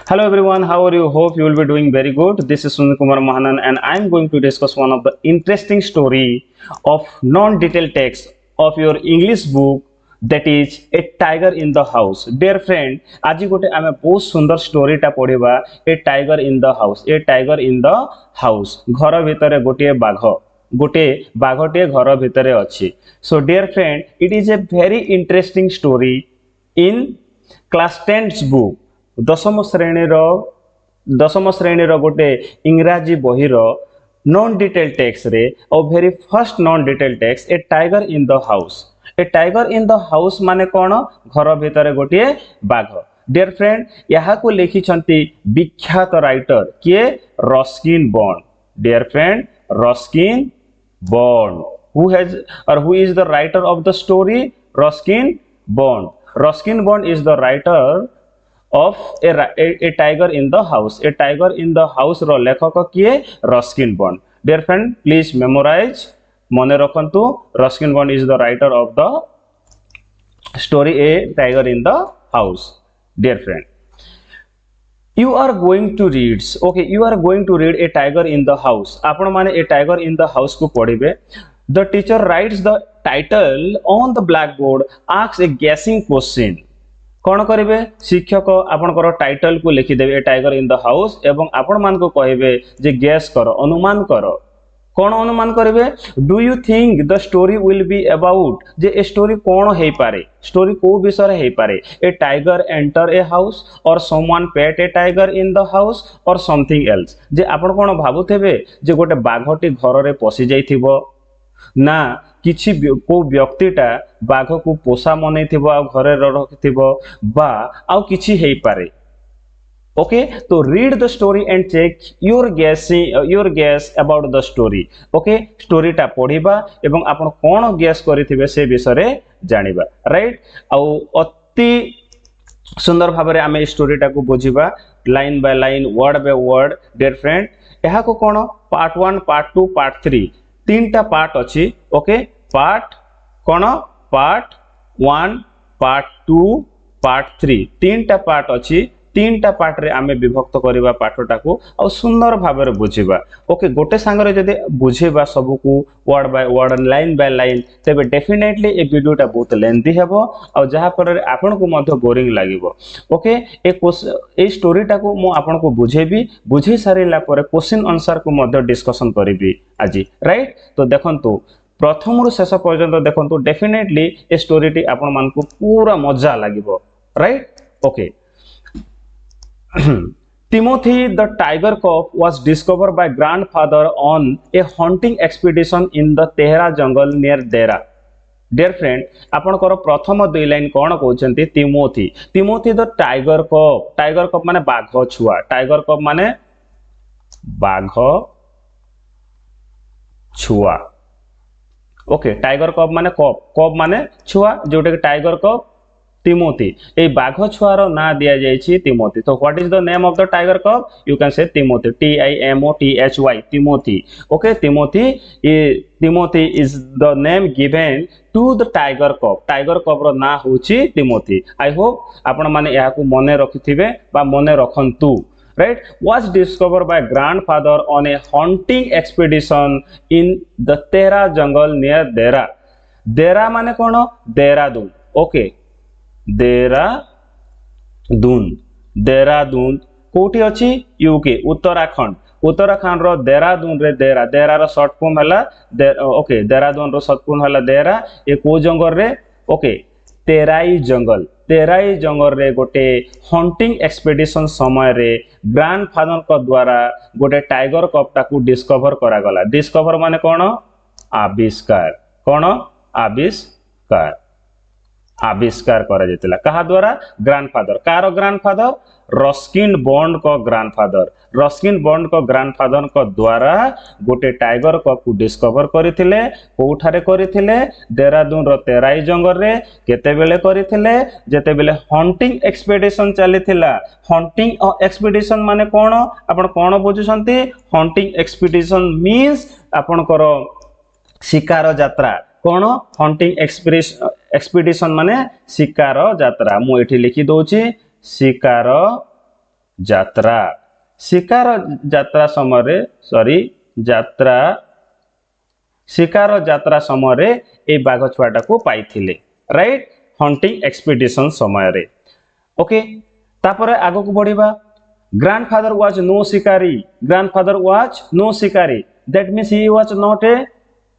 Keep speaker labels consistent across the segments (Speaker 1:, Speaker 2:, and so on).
Speaker 1: Hello everyone, how are you? Hope you will be doing very good. This is Sunil Kumar Mahanan and I am going to discuss one of the interesting story of non-detailed text of your English book, that is A Tiger in the House. Dear friend, আজি गोटे आमे बहुत सुंदर story टा पढ़िबा a tiger in the house. A tiger in the house. घर भितरे गोटे बाघटे घर भितरे अच्छी. So dear friend, it is a very interesting story in class 10th book. दशम श्रेणी गोटे इंग्राजी बही नॉन डिटेल टेक्स्ट रे और very first non detail text A tiger in the house. A tiger in the house माने कौन? घर भितर गोटे बाघ. डियर फ्रेंड, यहाँ को लिखिछंती विख्यात राइटर किए? Ruskin Bond. Dear friend, Ruskin Bond. Who is the writer of the story? Ruskin Bond. Ruskin Bond is the writer of a tiger in the house. A tiger in the house रो लेखक किए? Ruskin Bond. Dear friend, please memorize, मने रखंतु. Ruskin Bond is the writer of the story A Tiger in the House. Dear friend, you are going to read, okay, you are going to read A Tiger in the House. आपण माने A Tiger in the House को पढ़िबे. The teacher writes the title on the blackboard, asks a guessing question. कौन करेंगे? शिक्षक आपणकर title को लिखिदेवे ए tiger in the house एवं आपण मान को कहे जे गेस कर, अनुमान कर. कौन अनुमान करेंगे? Do you think the story will be about, J a story कौन है पारे, स्टोरी को विषय है पारे. ए टाइगर एंटर ए हाउस और someone pet A tiger in the house और समथिंग एल्स. जे आपण कौन भाबुथेबे जे गोटे बाघटी घर रे पशि जाइथिबो ना किछि को व्यक्तिटा बाघ को पोषा मन घरे रखिथिबो बा आउ किछि हेई पारे. ओके, तो read the story and check your guess about the story. Okay, story टा पढ़िबा एवं आपण कोन गेस करिथिबे से विषय जानिबा. राइट, आउ अति सुंदर भाबरे आमे स्टोरी टा को बुझिबा line by line, word by word. Dear friend, एहा को कोन? पार्ट 1, पार्ट 2, पार्ट 3 तीनटा पार्ट अच्छी. ओके, पार्ट कौन? पार्ट 1, पार्ट 2, पार्ट 3 तीनटा पार्ट अच्छी. तीनटा पार्ट रे आमे विभक्त करबा पाठटा को और सुंदर भाबरे बुझिबा. ओके, गोटे सांगरे जदि बुझिबा सब को word by word, line by line, तेबे डेफिनेटली ए वीडियोटा बहुत लेंथी हेबो और जहा पर आपन को मध्य बोरिंग लागिवो. ओके, ए स्टोरीटा को मु आपन को बुझेबी. बुझे सारिला पर क्वेश्चन आंसर को मध्य डिस्कशन करिबी आज. राइट, तो देखंतु प्रथम रु शेष पर्यंत देखंतु. डेफिनेटली ए स्टोरीटी आपन मान को पूरा मजा लागिवो. Right, okay. Timothy the tiger cub was discovered by grandfather on a hunting expedition in the Tehra jungle near Dera. Dear friend, आपनकर प्रथम दुई लाइन कौन कहते? Timothy. Timothy the tiger cub. Tiger cub माने बाघ छुआ. टाइगर कप माने बाघ छुआ. ओके, टाइगर कप माने कप माने छुआ, जोटे टाइगर कप तिमोथी. ए बाघ छुआर ना दिया जाइछि तिमोथी. तो what is the name of the tiger cub? You can say Timothy. TIMOTHY, Timothy. Okay, Timothy is the name given to the tiger cub. Tiger cub रो ना होछि तिमोथी. आई होप आपण माने या को मने रखिथिबे बा मने रखंतु. Right, was discovered by grandfather on a hunting expedition in the Tehra jungle near Dera. Dera माने कौन? देहरादून. ओके, देहरादून कोठी अच्छी? यूके, उत्तराखंड. उत्तराखंड रो देहरादून रे देहरा रो शॉर्ट फॉर्म हला. ओके, देहरादून रो शॉर्ट फॉर्म हला देहरा. ए को जंगल रे? ओके, तेराई जंगल. तेराई जंगल रे गोटे हंटिंग एक्सपेडिशन समय रे ग्रैंडफादर को द्वारा गोटे टाइगर कपटा को डिस्कवर करा गला. डिस्कवर माने कौन? आविष्कार. कौन? आविष्कार करा जेतला. कहा द्वारा? Grandfather. Car grandfather? Ruskin bond को ग्रैंडफादर. रस्किन बॉन्ड को ग्रैंडफादर को द्वारा गोटे टाइगर कप को डिस्कवर करथिले. कोठारे करथिले? देहरादून रो तेराई जंगल रे. केते बेले करथिले? जेते बेले हंटिंग एक्सपेडिशन चलीथिला. हंटिंग एक्सपेडिशन माने कोन? आपण कोन बुझुसंती? हंटिंग एक्सपेडिशन मीन्स आपणकर शिकार यात्रा. कौन? हंटिंग एक्सपेडिशन माने शिकार यात्रा. मु एठी लिखि दोची शिकार ଯାତ୍ରା ଶିକାର ଯାତ୍ରା ସମୟରେ ଯାତ୍ରା ଶିକାର ଯାତ୍ରା ସମୟରେ এই ବାଘ ଛୁଆଟାକୁ ପାଇଥିଲେ ରାଇଟ୍ ହଣ୍ଟିଂ ଏକ୍ସପିଡିସନ ସମୟରେ ଓକେ ତାପରେ ଆଗକୁ ବଢିବା grandfather was no ଶିକାରୀ grandfather was no ଶିକାରୀ that means he was not a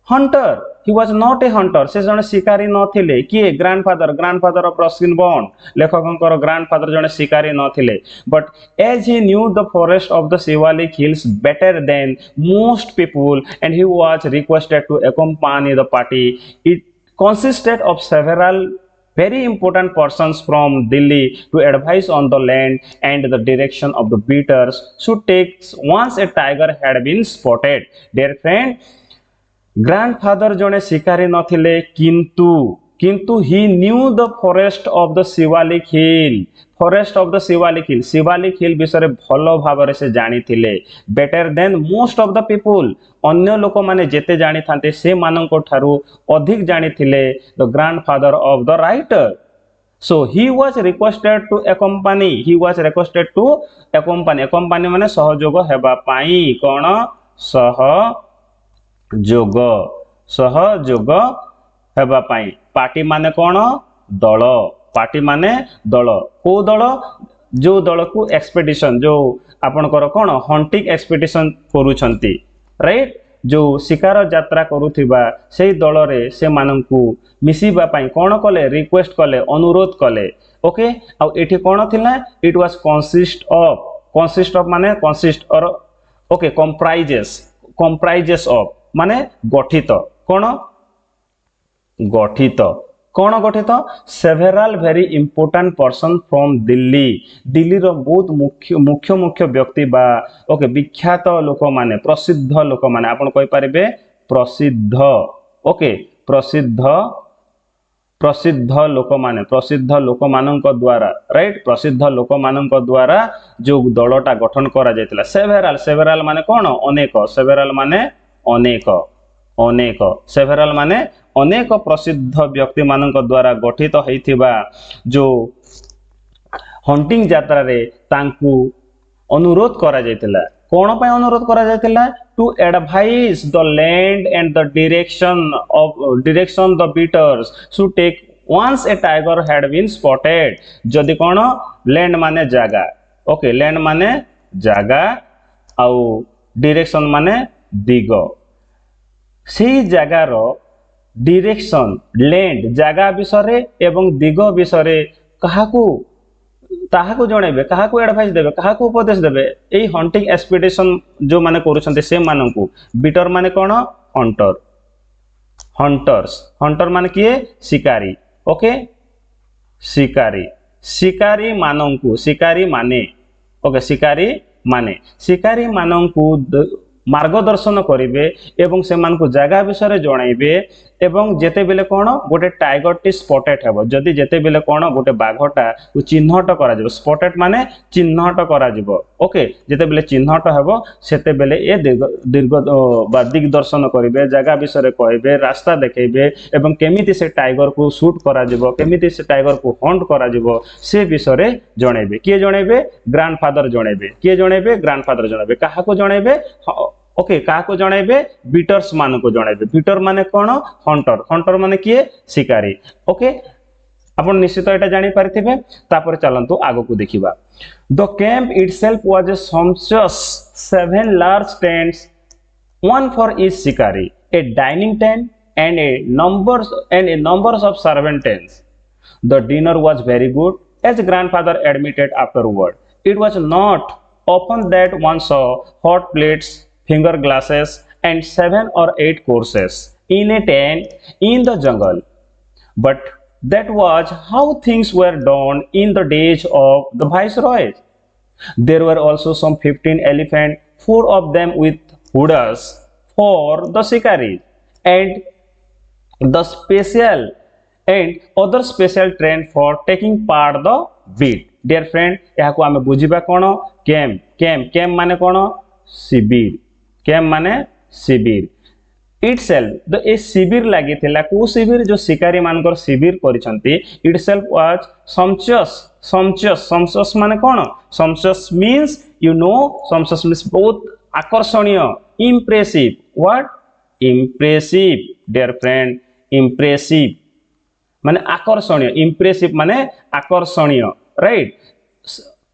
Speaker 1: hunter he was not a hunter ସେ ଜଣେ ଶିକାରୀ ନଥିଲେ କିଏ grandfather of Ruskin Bond ଲେଖକଙ୍କର grandfather ଜଣେ ଶିକାରୀ ନଥିଲେ but as he knew the forest of the Shivalik Hills better than most people and he was requested to accompany the party it consisted of several very important persons from Delhi to advise on the land and the direction of the beaters should take once a tiger had been spotted dear friend grandfather jone shikari nathile kintu he knew the forest of the Shivalik hill bisare bhalo bhabare se jani thile better than most of the people अन्य लोक माने जेते जानी थांते से माननको ठारू अधिक जानी थिले the grandfather of the writer so he was requested to accompany accompany माने सहयोग हेबा पाई कोन सहयोग हेबा पाई पार्टी माने कोन दल पार्टी माने दल को दल जो दल को एक्सपेडिशन जो आपनकर कोन हंटिंग एक्सपेडिशन करूछंती राइट जो शिकार यात्रा करुथिबा सेही दल रे से माननकु मिसिबा पई कोन कले रिक्वेस्ट कले अनुरोध कले ओके आ एठी कोन थिला इट वाज कंसिस्ट ऑफ माने consist or okay comprises of माने गठित गठित several very important person from Delhi रो बहुत मुख्य व्यक्ति बा ओके विख्यात लोक माने प्रसिद्ध लोक माने आपण कहि पारिबे प्रसिद्ध ओके प्रसिद्ध लोक मानक द्वारा राइट प्रसिद्ध लोक मानक द्वारा जो दलटा गठन करा जायतिला सेवेरल माने कोन अनेक सेवेरल माने अनेक प्रसिद्ध व्यक्ति मानक द्वारा गठित होइथिबा जो हंटिंग यात्रा रे तांकु अनुरोध करा जायतिला कोन पय अनुरोध करा जायतिला to advise the land and the direction the beaters should take once a tiger had been spotted जदि कोन लैंड माने जागा ओके लैंड माने जागा आउ डायरेक्शन माने दिग से जगार डायरेक्शन लैंड जगह विषय एवं दिग विषय ताहाकू जणेबे काहाकू एडवाइस देबे काहाकू उपदेश देबे एई हंटिंग एक्सपीडिशन जो माने करूछन्ते से माननकू बीटर माने कोन हंटर माने किए शिकारी ओके शिकारी माननकू मार्गदर्शन करिवे एवं से मानकू जगह विषय जणाइबे एवं जेते बेले कोन गोटे टाइगर टी स्पॉटेड हेबो जदी जेते बेले कोन गोटे बाघटा को चिन्हट करा जिवो स्पॉटेड माने चिन्हट करा जिवो ओके जेते बेले चिन्हट हेबो सेते बेले ए दीर्घ बा दिग्दर्शन करिवे जगह विषय कहबे रास्ता देखेबे एवं केमिति से टाइगर को शूट करा जिवो केमिति से टाइगर को हंट करा जिवो से विषय जणाइबे किए जणाइबे ग्रैंडफादर जणाइबे काहा को जणाइबे ओके का को जणाइबे बीटर्स मान को जणाइबे बीटर माने कोन हंटर माने किए शिकारी ओके आपण निश्चित एटा जानि पारथिबे तापर चलंतु आगो को देखिबा the camp itself was a sumptuous 7 large tents one for each शिकारी a dining tent and a numbers of servant tents the dinner was very good as grandfather admitted afterward it was not often that one saw hot plates finger glasses and 7 or 8 courses in a tent in the jungle but that was how things were done in the days of the viceroys there were also some 15 elephants 4 of them with hoodas for the shikaris and other special train for taking part the beat dear friend याको आमे बुझिबा कोन camp माने कोन शिविर camp माने शिविर itself the a शिविर लगी थिला को शिविर जो शिकारी मानकर शिविर करिसंती itself was sumptuous माने कोन sumptuous means you know sumptuous means बहुत आकर्षणीय impressive what impressive dear friend impressive माने आकर्षणीय impressive माने आकर्षणीय राइट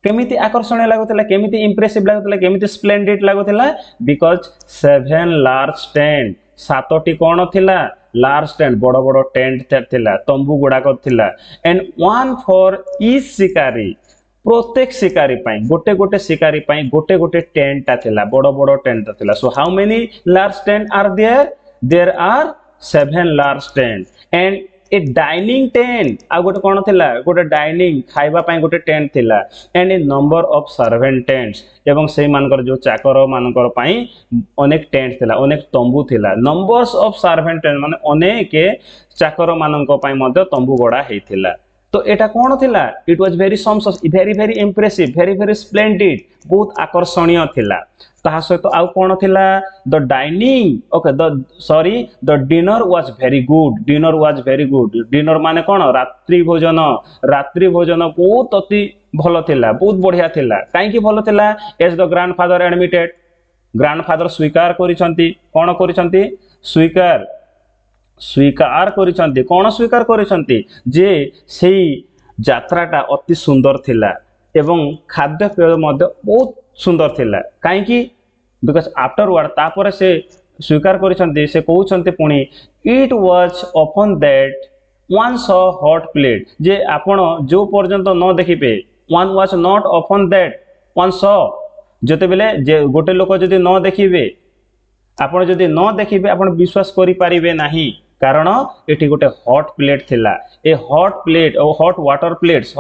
Speaker 1: केमिति आकर्षणीय लागुतला केमिति इंप्रेसिव लागुतला केमिति स्प्लेंडेड लागुतला बिकॉज 7 लार्ज टेंट सातोटी कोन थिला लार्ज टेंट बड़ बड़ टेंट थिला तंबू गुडाक थिला एंड वन फॉर ईच शिकारी प्रत्येक शिकारी पई गोटे गोटे शिकारी पई गोटे गोटे टेंट ता थिला बड़ बड़ टेंट ता थिला so how many large tent are there are 7 large tent and a dining tent आ गोटे कोन थिला गोटे डाइनिंग खाइबा पई गोटे टेंट थिला and A number of servant tents एवं से मानकर जो चाकर मानकर पई अनेक टेंट थिला अनेक तंबू थिला नंबर्स ऑफ सर्वेंट टेंट माने अनेक चाकर मानकर पई मध्य तंबू गड़ा हेथिला तो एटा कोन थिला it was very sums very very impressive very very splendid बहुत आकर्षणीय थिला ता सहित आउ कोन थिला the dining okay the sorry the dinner was very good dinner माने कोन रात्रि भोजन बहुत अति भलो थिला बहुत बढ़िया थिला काई की भलो थिला as the grandfather admitted grandfather स्वीकार करिसंती कोन करिसंती स्वीकार करिसंती कोन स्वीकार करिसंती जे सेही यात्राटा अति सुंदर थिला एवं खाद्य पेय मध्य बहुत सुंदर थिला काई की बिकॉज आफ्टरवर्ड तापर से स्वीकार करिसंती से कहउसंती पुणी it was upon that one saw hot plate जे आपण जो पर्यंत न देखिबे one was not upon that one saw जते बेले जे गोटे लोक जदी न देखिबे आपण जदी न देखिबे आपण विश्वास करि पारिबे नाही कारण एठी गोटे हॉट प्लेट थिला ए हॉट प्लेट ओ hot water plates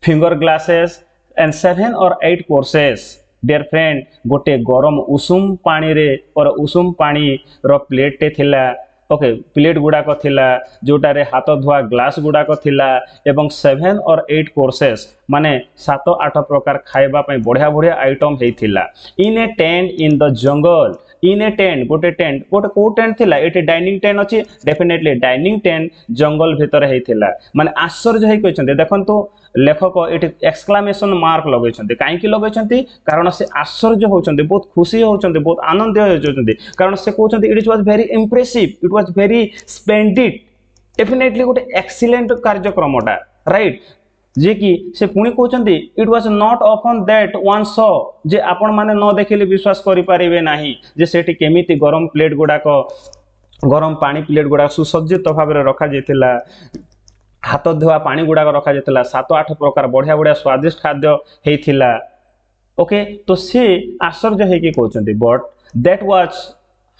Speaker 1: finger glasses and 7 or 8 courses dear friend गोटे गरम उषुम पानी रे और उषुम पानी रो प्लेट टे थिला ओके प्लेट गुडाक थिला जोटारे हाथ धुआ ग्लास गुडाक थिला एवं 7 or 8 कोर्सेस माने 7-8 प्रकार खाइबा पई बढ़िया बढ़िया आइटम हेथिला in a tent in the jungle in a tent गोटे को टेंट थिला एटे डाइनिंग टेंट अछि डेफिनेटली डाइनिंग टेंट जंगल भीतर हेथिला माने आश्चर्य हे कहछन्ते देखंतु लेखक एटे एक्सक्लेमेशन मार्क लगैछन्ते काहे की लगैछन्ते कारण से आश्चर्य होछन्ते बहुत खुशी होछन्ते बहुत आनंद होछन्ते कारण से कहछन्ते it was very impressive it was very splendid definitely गोटे एक्सीलेंट कार्यक्रमटा राइट जे कि से पुणी कहते it was not upon that one saw जे आपण माने न देखिले विश्वास करि पारिबे नाही जे सेठी केमिति गरम प्लेट गुडाक गरम पानी प्लेट गुडा सुसज्जित भाव में रखा जाइथिला हाथ धोआ पानी गुडाक रखा जाइथिला 7-8 प्रकार बढ़िया बढ़िया स्वादिष्ट खाद्य हेइथिला ओके तो से आश्चर्य है कि कहउचंती but that was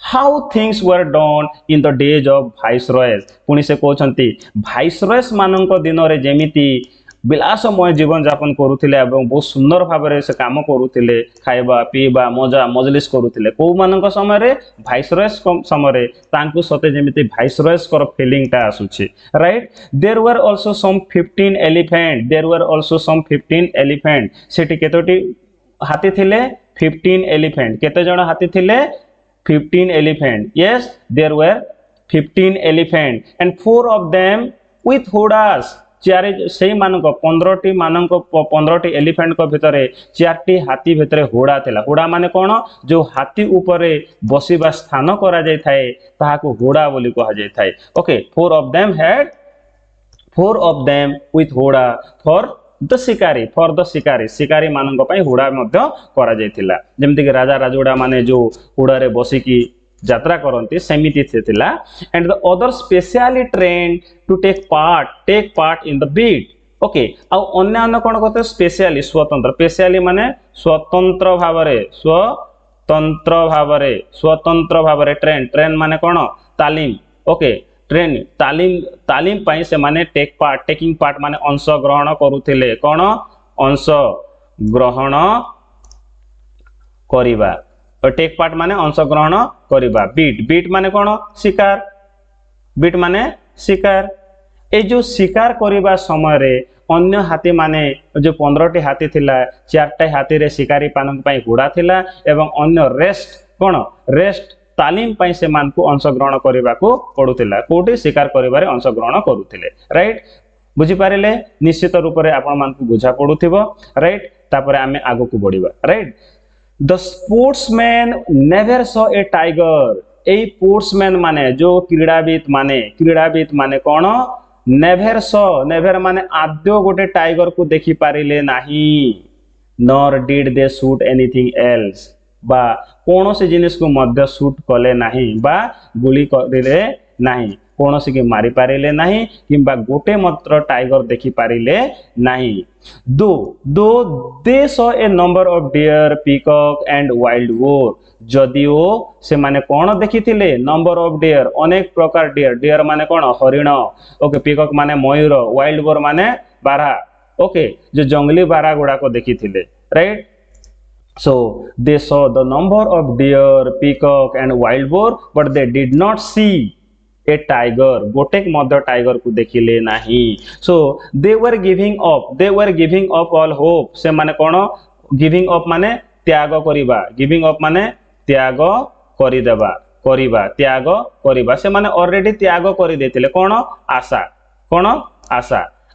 Speaker 1: how things were done in the days of viceroys पुणी से कहउचंती वाइसरॉयज मानक दिन रे जेमिति विलासमय जीवन यापन करुथिले एवं बहुत सुंदर भाव में से काम करुथिले खाइबा पीबा मजा मजलिस करुथिले को मानक समय रे वाइसरॉयज समय रे तांकु सते जेमिति वाइसरॉयज कर फीलिंग ता आसुछि right there were also some 15 elephant सेठी केतोटी हाथी थिले 15 एलिफेंट केते जण हाथी थिले 15 elephant yes there were 15 elephant and 4 of them with hodas चारे से मानक 15टी एलिफेंट को भितरे 4टी हाथी भितरे होड़ा थिला होड़ा माने कोन जो हाथी ऊपर बसिबा स्थान करा जाय थाए ताहाको होड़ा बोली कहा जाय थाए ओके 4 of them with होड़ा फॉर द शिकारी मानक पई होड़ा मध्य करा जाय थिला जेमति कि राजा राजोड़ा माने जो होड़ा रे बसिकी यात्रा करती सेमिति थिला and the other specially train to take part in the beat okay आ अन्य कोन कहते स्पेशली स्पेशली माने स्वतंत्र भावरे ट्रेन माने कोन तालीम ओके ट्रेन तालीम पई से माने टेकिंग पार्ट माने अंश ग्रहण करूथिले कोन अंश ग्रहण करिबा टेक पार्ट माने अंश ग्रहण करिबा बीट माने कोन शिकार ए जो शिकार करिबा समय रे अन्य हाथी माने जो 15टी हाथी थिला 4टा हाथी रे शिकारी पानक पई घोड़ा थिला एवं अन्य रेस्ट तालीम पाई से मान को अंशग्रहण करने को पड़ुला कोटी शिकार करिबारे अंशग्रहण करुथिले राइट बुझी पारिले निश्चित रूप से आपण मान को बुझा पड़ुथिबो राइट तापरे आमे आगो को बढ़िबा right the sportsman never saw a tiger a sportsman माने जो क्रीड़ाविद माने कोन नेवर माने आद्य गोटे टाइगर को देखि पारिले नाही nor did they shoot anything else बा कौन से जिनिस को मध्य शूट कले नाही बा गुली करिले नाही कौन से की मारी पारिले नाही किंबा गोटे मात्र टाइगर देखि पारिले नाही though they saw a number of deer peacock and wild boar जदिओ से माने कौन देखिथिले नंबर ऑफ डियर अनेक प्रकार डियर माने कौन हरिण ओके पीकॉक माने मयूर वाइल्ड बोर माने बारहा ओके जो जंगली बारहा गुडा को देखिथिले right so they saw the number of deer peacock and wild boar but they did not see a tiger गोटे मध्य टाइगर को देखिले नाही so they were giving up all hope से माने कोन गिविंग अप माने त्याग करिबा गिविंग अप माने त्याग करिदेबा त्याग करिबा से माने ऑलरेडी त्याग करि देथिले कोन आशा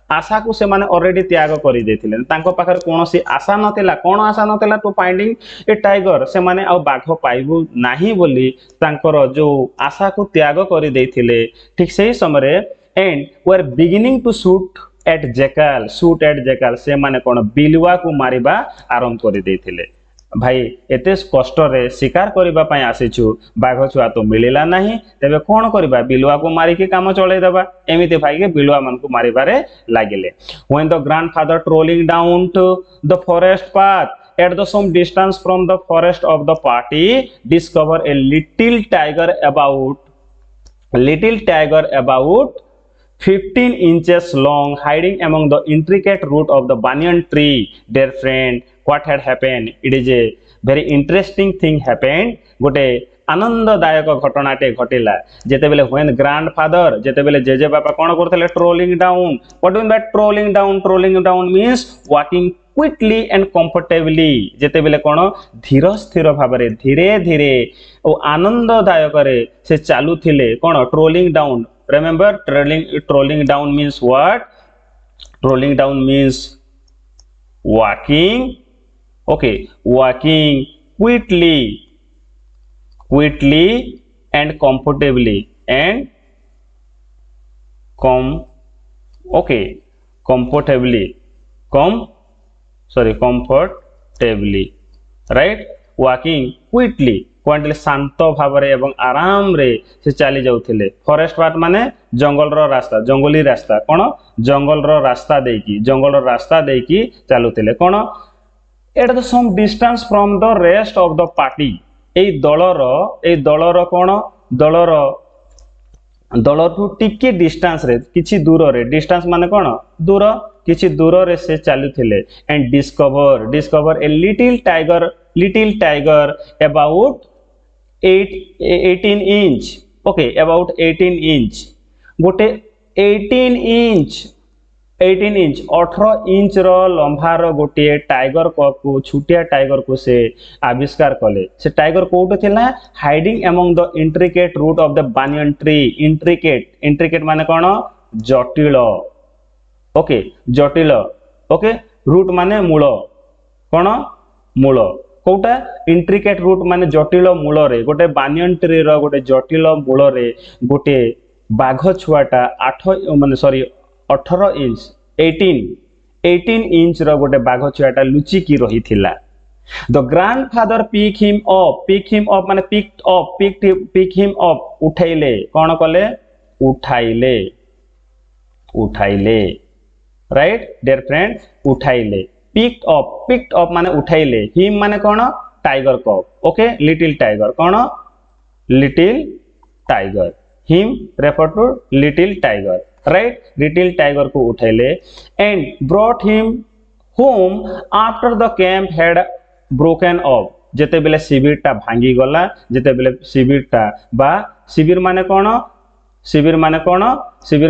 Speaker 1: आशा को से माने ऑलरेडी त्याग करि देथिले तांको पाखर कोनोसी आशा नथिला कोन आशा नथिला टू फाइंडिंग ए टाइगर से माने आ बाघ पाइबु नाही बोली तांकर जो आशा को त्याग करि देथिले ठीक सही समय and were beginning to shoot at jackal से माने कोन बिलुआ को मारिबा आरंभ करि देथिले भाई एते कष्ट रे शिकार करिबा पई आसीछु बाघ छुआ तो मिलिला नाही तेबे कोन करिबा बिलुआ को मारी के काम चलै देबा एमिते भाई के बिलुआ मन को मारिबारे लागिले when the grandfather trolling down to the forest path at the some distance from the forest of the party discover a little tiger about 15 inches long hiding among the intricate root of the banyan tree dear friend what had happened it is a very interesting thing happened गोटे आनंददायक घटनाटे घटिला जेते बेले when grandfather जेते बेले जेजे बापा कोन करथले trolling down what mean by trolling down means walking quickly and comfortably जेते बेले कोन धीर स्थिर भाबरे धीरे धीरे ओ आनंददायक रे से चालू थिले कोन trolling down remember trolling down means what trolling down means walking okay walking quickly and comfortably and comfortably right walking quickly क्वांटली शांत भावरे एवं आराम रे से चली जाउथिले फॉरेस्ट पार्ट माने जंगल रो रास्ता जंगली रास्ता कोन जंगल रो रास्ता देकी चालुथिले कोन at the some distance from the rest of the party ए दलर कोन दलर टू टिके डिस्टेंस रे किछि दूर रे डिस्टेंस माने कोन दूर किछि दूर रे से चालुथिले and discover a little tiger about 18 inch okay about 18 inch गोटे 18 इंच 18 इंच रो लंबार गोटे टाइगर को छुटिया टाइगर को से आविष्कार कले से टाइगर कोट थिला hiding among the intricate root of the banyan tree intricate माने कोन जटिल ओके रूट माने मूल कोन मूल कोटा इंट्रिकेट रूट माने जटिल मूल रे गोटे बानियन ट्री रो गोटे जटिल मूल रे गोटे बाघ छुआटा 18 इंच 18 इंच रो गोटे बाघ छुआटा लुचि की रही थिला the grandfather pick him up माने पिक हिम अप उठाइले कोन कले उठाइले राइट डियर फ्रेंड उठाइले पिक्ड अप माने उठाइले हिम माने कोन टाइगर को ओके लिटिल टाइगर कोन little tiger him refer to little tiger right little tiger को उठाइले and brought him home after the camp had broken up जेते बेले शिविर टा भांगी गला जेते बेले शिविर टा बा शिविर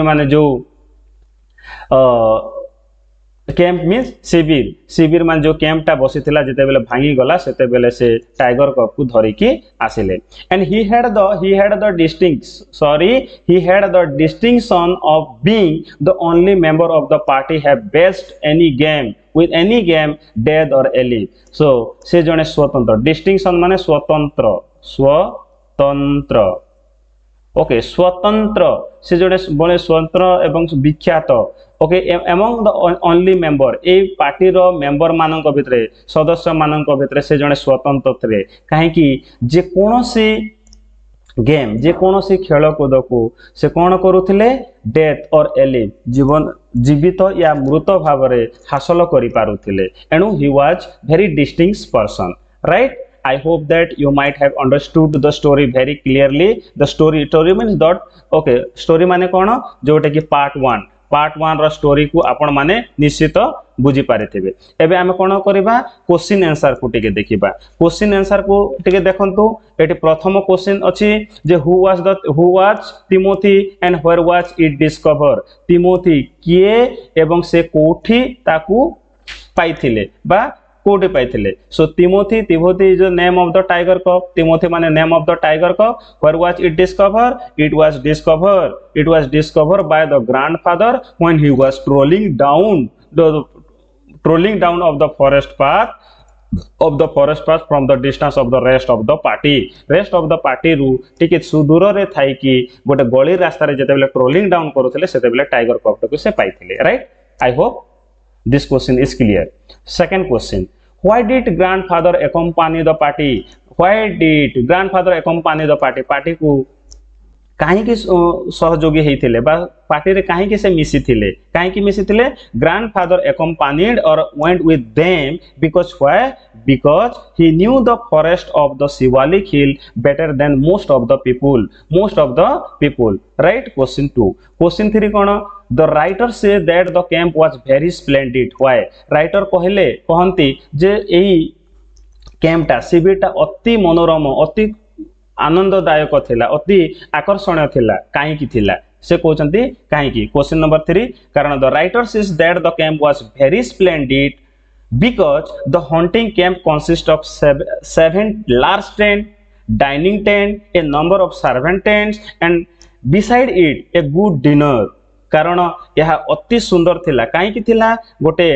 Speaker 1: माने जो कैंप मीन्स शिविर शिविर मान जो कैंपटा बसीथिला जेते बेले भांगी गला सेते बेले से टाइगर कप को धरिकी आसिले and he had the distinction of being the only member of the party have best any game with any game death or alive so से जने स्वतंत्र डिस्टिंक्शन माने स्वतंत्र ओके स्वतंत्र से जने बने स्वतंत्र एवं विख्यात okay among the only member a party रो मेंबर मानक भितरे सदस्य मानक भितरे से जने स्वतंत्र थे काहेकि जे कोनोसी गेम जे कोनोसी खेलकूद को से कौन करुथिले डेथ और एलिव जीवन जीवित या मृत भाव हासिल करि पारुथिले एणु he was very distinct person right I hope that you might have understood the story very clearly. The story means that okay story माने कौन जोटे कि पार्ट 1 रो स्टोरी को आपण माने निश्चित बुझी पारिथिबे एबे आमे कोन करबा क्वेश्चन आंसर को टिके देखिबा क्वेश्चन आंसर को टिके देखंतु एटी प्रथम क्वेश्चन अछि जे who was Timothy and where was it discover Timothy किए एवं से कोठी ताकू पाइथिले बा कोटे पाइथिले so Timothy is the name of the tiger cub Timothy माने name of the tiger cub where was it discover it was discover by the grandfather when he was trolling down of the forest path from the distance of the rest of the party रु टिके सुदूर रे Thai कि गोटे गली रास्ता रे जेते बेले ट्रोलिंग डाउन करूथिले सेते बेले टाइगर कप को से पाइथिले right I hope this question is clear. Second question, why did grandfather accompany the party? Party को काहे कि सहयोगी हेथिले बा पार्टी रे काहे कि से मिसिथिले grandfather accompanied or went with them because why because he knew the forest of the Shivalik hill better than most of the people right question 2 question 3 cone the writer say that the camp was very splendid why writer कहंती जे एई कैंपटा शिविरटा अति मनोरम अति आनंददायक थिला अति आकर्षणीय थिला काहे की थिला से कहउचंती काहे की क्वेश्चन नंबर 3 कारण the writer says that the camp was very splendid because the hunting camp consists of 7 large tent dining tent a number of servant tents and beside it a good dinner कारण यह अति सुंदर थिला काहे की थिला गोटे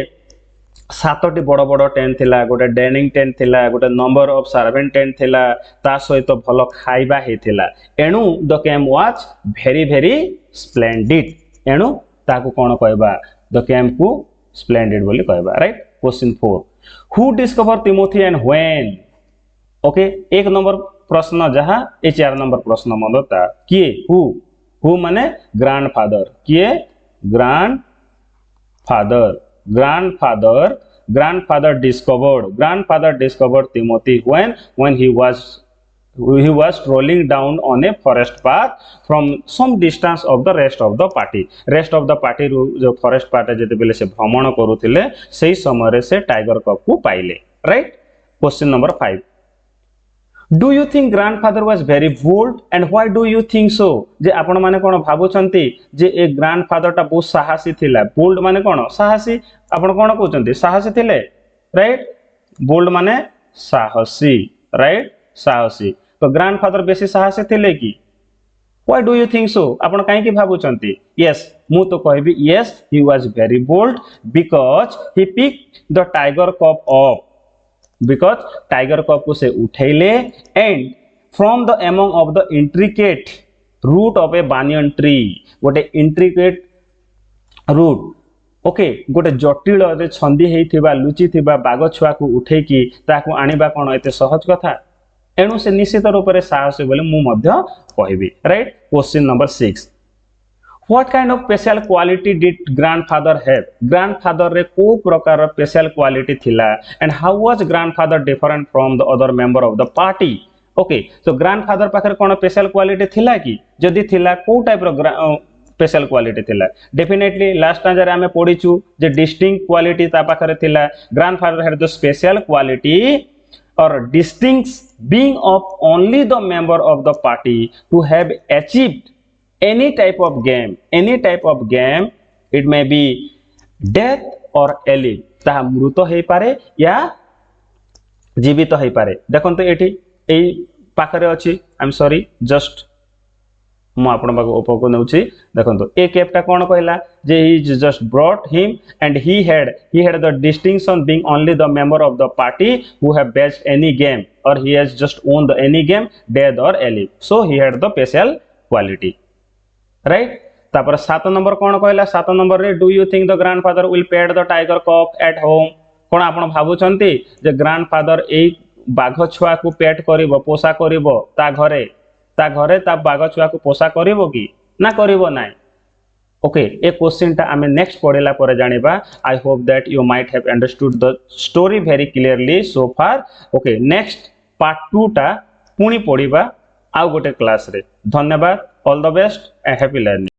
Speaker 1: 7टी बड़ बड़ टेंट थिला गोटे डाइनिंग टेंट थिला गोटे नंबर ऑफ सर्वेंट टेंट थिला ता सहित भलो खाइबा हेथिला एणु the camp was very splendid एणु ताको कोन कहबा द कैंप को स्प्लेंडिड बोली कहबा right question 4 who discover Timothy and when okay एक नंबर प्रश्न जहां ए 4 नंबर प्रश्न मनता किए हु माने ग्रैंडफादर किए grandfather discovered Timothy when he was strolling down on a forest path from some distance of the rest of the party जो forest path जेते बेले से भ्रमण करूथिले सेही समय रे से टाइगर कप को पाइले right question number 5 Do you think grandfather was very bold and why do you think so जे आपण माने कोन भाबुचंती जे ए ग्रैंडफादर टा बहुत साहसी थिला बोल्ड माने कोन साहसी आपण कोन कहउचंती साहसी थिले राइट बोल्ड माने साहसी राइट साहसी तो ग्रैंडफादर बेसी साहसी थिले की why do you think so आपण काहे की भाबुचंती yes मु तो कहबी yes he was very bold because he picked the tiger cub up because tiger cub को से उठैले and from the among of the intricate root of a banyan tree गोटे intricate root ओके गोटे जटिल रे छंदी हेइथिबा लुचि थिबा बाग छुआ को उठै की ताको आनिबा कोन एते सहज कथा एणु से निश्चित रूप रे साहस बोले मु मध्य कहबी right question number 6 What kind of special quality did grandfather have? Grandfather रे को प्रकार special quality थिला and how was grandfather different from the other member of the party? Okay, so grandfather Pakhar cone special quality थिला की जदी थिला को type रो special quality थिला definitely last time जरे हमें पढिचु जे distinct quality ता पाखर थिला grandfather had the special quality or distinct being of only the member of the party to have achieved any type of game it may be death or alive ତାହା ମୃତ ହେଇପାରେ या जीवित ହେଇପାରେ ଦେଖନ୍ତୁ ଏଠି ଏଇ ପାଖରେ ଅଛି ଆଇ एम सॉरी जस्ट ମୁଁ ଆପଣଙ୍କ ପାଖକୁ ଉପକୁ ନେଉଛି ଦେଖନ୍ତୁ ଏ କେପଟା କ'ଣ କହିଲା ଯେ he just brought him and he had the distinction being only the member of the party who have best any game or he has just won the any game dead or alive so he had the special quality right तापर 7 number कोन कहला 7 number रे do you think the grandfather will pet the tiger cub at home कोन आपण भाबुचंती जे grandfather एई बाघ छुआ को पेट करिवो पोषा करिवो ता घरे ता बाघ छुआ को पोषा करिवो कि ना करिवो नाइ ओके ए क्वेश्चन ता आमे नेक्स्ट पढेला परे जानिबा I hope that you might have understood the story very clearly so far okay next part 2 ता पुनी पढिबा आ गोटे क्लास रे धन्यवाद all the best and happy learning